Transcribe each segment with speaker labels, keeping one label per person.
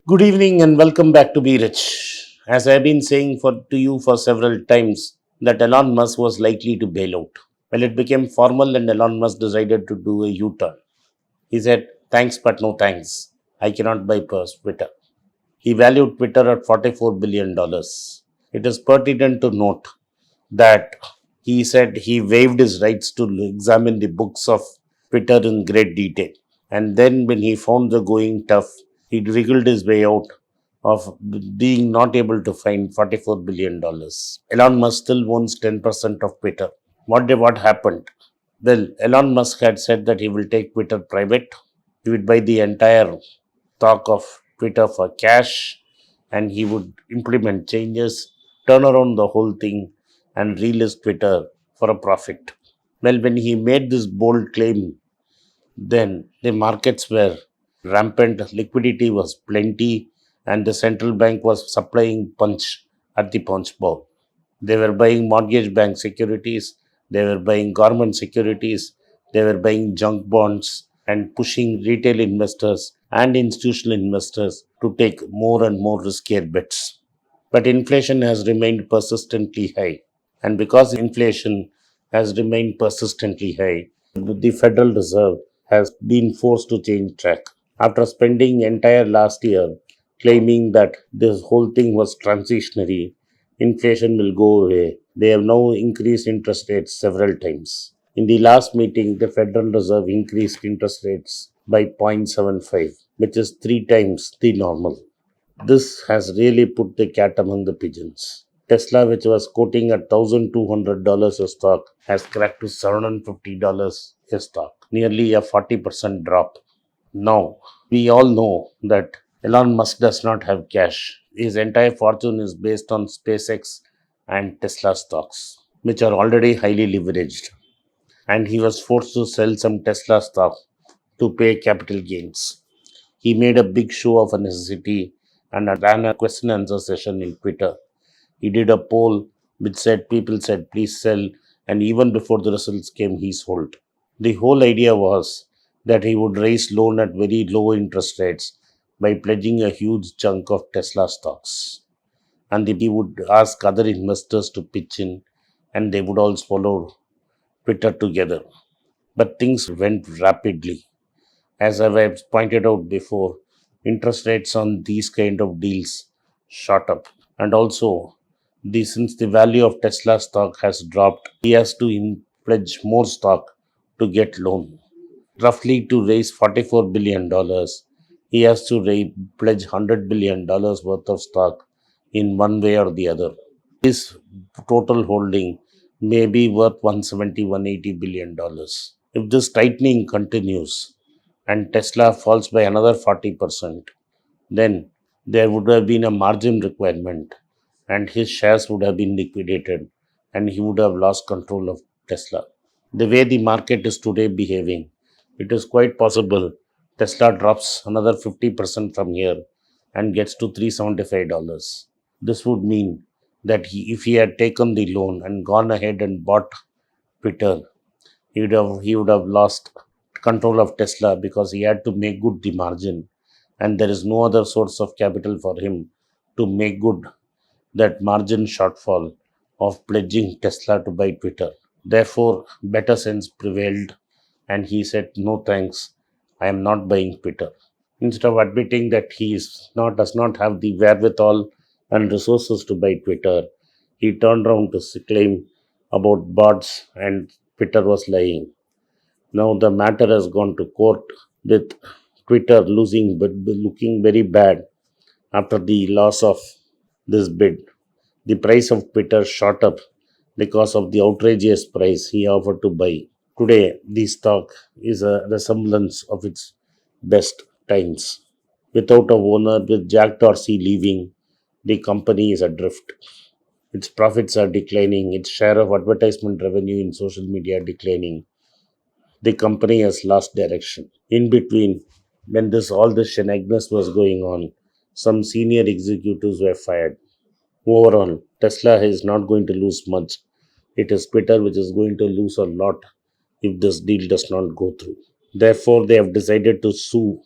Speaker 1: Good evening and welcome back to Be Rich. As I've been saying to you for several times that Elon Musk was likely to bail out. Well, it became formal and Elon Musk decided to do a U-turn. He said, thanks but no thanks. I cannot bypass Twitter. He valued Twitter at $44 billion. It is pertinent to note that he said he waived his rights to examine the books of Twitter in great detail. And then, when he found the going tough, he wriggled his way out of being not able to find $44 billion. Elon Musk still owns 10% of Twitter. What happened? Well, Elon Musk had said that he will take Twitter private. He would buy the entire stock of Twitter for cash and he would implement changes, turn around the whole thing, and relist Twitter for a profit. Well, when he made this bold claim, then the markets were rampant, liquidity was plenty, and the central bank was supplying punch at the punch bowl. They were buying mortgage bank securities, they were buying government securities, they were buying junk bonds and pushing retail investors and institutional investors to take more and more riskier bets. But inflation has remained persistently high. And because inflation has remained persistently high, the Federal Reserve has been forced to change track. After spending entire last year claiming that this whole thing was transitionary, inflation will go away. They have now increased interest rates several times. In the last meeting, the Federal Reserve increased interest rates by 0.75, which is three times the normal. This has really put the cat among the pigeons. Tesla, which was quoting at $1,200 a stock, has cracked to $750 a stock, nearly a 40% drop. Now, we all know that Elon Musk does not have cash. His entire fortune is based on SpaceX and Tesla stocks, which are already highly leveraged. And he was forced to sell some Tesla stock to pay capital gains. He made a big show of a necessity and ran a question and answer session in Twitter. He did a poll which said people said please sell, and even before the results came, he sold. The whole idea was that he would raise loan at very low interest rates by pledging a huge chunk of Tesla stocks. And he would ask other investors to pitch in, and they would all follow Twitter together. But things went rapidly. As I've pointed out before, interest rates on these kind of deals shot up. And also, since the value of Tesla stock has dropped, he has to pledge more stock to get loan. Roughly to raise $44 billion, he has to pledge $100 billion worth of stock in one way or the other. His total holding may be worth $170-180 billion. If this tightening continues, and Tesla falls by another 40%, then there would have been a margin requirement and his shares would have been liquidated and he would have lost control of Tesla. The way the market is today behaving, it is quite possible Tesla drops another 50% from here and gets to $375. This would mean that if he had taken the loan and gone ahead and bought Twitter, he would have lost control of Tesla because he had to make good the margin, and there is no other source of capital for him to make good that margin shortfall of pledging Tesla to buy Twitter. Therefore, better sense prevailed, and he said, "No thanks, I am not buying Twitter." Instead of admitting that does not have the wherewithal and resources to buy Twitter, he turned around to claim about bots and Twitter was lying. Now the matter has gone to court with Twitter losing but looking very bad after the loss of this bid. The price of Twitter shot up because of the outrageous price he offered to buy. Today, the stock is a resemblance of its best times. Without a owner, with Jack Dorsey leaving, the company is adrift. Its profits are declining, its share of advertisement revenue in social media declining. The company has lost direction. In between, when all this shenanigans was going on, some senior executives were fired. Overall, Tesla is not going to lose much. It is Twitter which is going to lose a lot if this deal does not go through. Therefore, they have decided to sue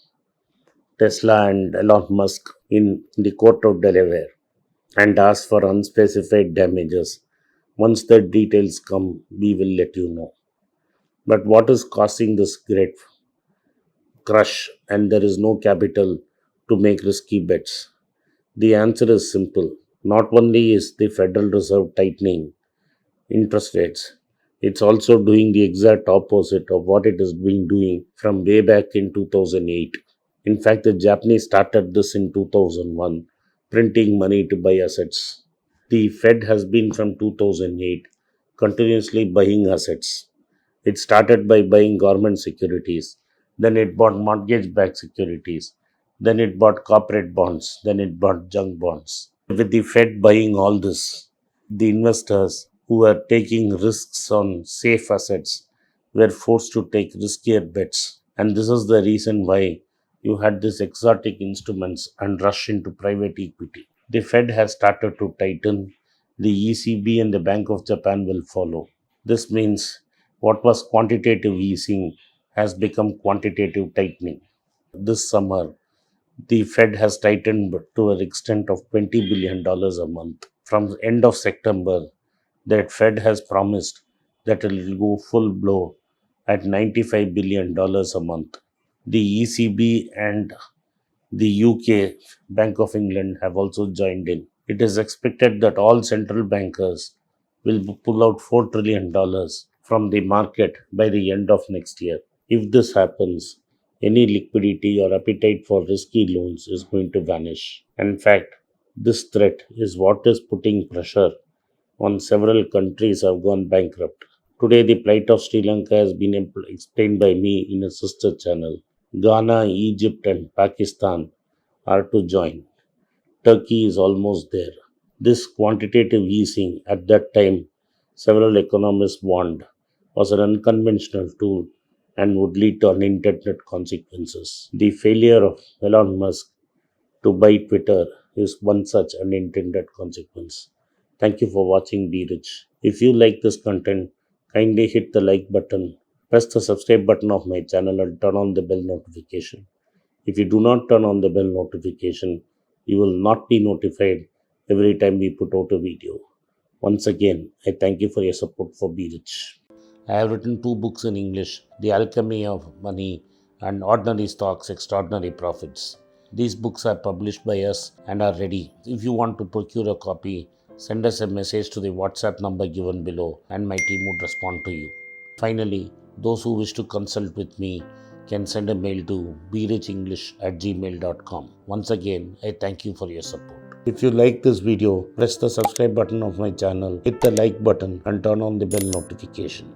Speaker 1: Tesla and Elon Musk in the court of Delaware and asked for unspecified damages. Once the details come, we will let you know. But what is causing this great crush and there is no capital to make risky bets? The answer is simple. Not only is the Federal Reserve tightening interest rates, it's also doing the exact opposite of what it has been doing from way back in 2008. In fact, the Japanese started this in 2001, printing money to buy assets. The Fed has been from 2008 continuously buying assets. It started by buying government securities, then it bought mortgage backed securities, then it bought corporate bonds, then it bought junk bonds. With the Fed buying all this, the investors who were taking risks on safe assets were forced to take riskier bets. And this is the reason why you had these exotic instruments and rush into private equity. The Fed has started to tighten. The ECB and the Bank of Japan will follow. This means what was quantitative easing has become quantitative tightening. This summer, the Fed has tightened to an extent of $20 billion a month. From the end of September, that Fed has promised that it will go full blow at $95 billion a month. The ECB and the UK Bank of England have also joined in. It is expected that all central bankers will pull out $4 trillion from the market by the end of next year. If this happens, any liquidity or appetite for risky loans is going to vanish. In fact, this threat is what is putting pressure on several countries have gone bankrupt. Today, the plight of Sri Lanka has been explained by me in a sister channel. Ghana, Egypt, and Pakistan are to join. Turkey is almost there. This quantitative easing at that time, several economists warned, was an unconventional tool and would lead to unintended consequences. The failure of Elon Musk to buy Twitter is one such unintended consequence. Thank you for watching Be Rich. If you like this content, kindly hit the like button, press the subscribe button of my channel and turn on the bell notification. If you do not turn on the bell notification, you will not be notified every time we put out a video. Once again, I thank you for your support for Be Rich. I have written 2 books in English, The Alchemy of Money and Ordinary Stocks, Extraordinary Profits. These books are published by us and are ready. If you want to procure a copy, send us a message to the WhatsApp number given below and my team would respond to you. Finally, those who wish to consult with me can send a mail to berichenglish@gmail.com. Once again, I thank you for your support. If you like this video, press the subscribe button of my channel, hit the like button and turn on the bell notification.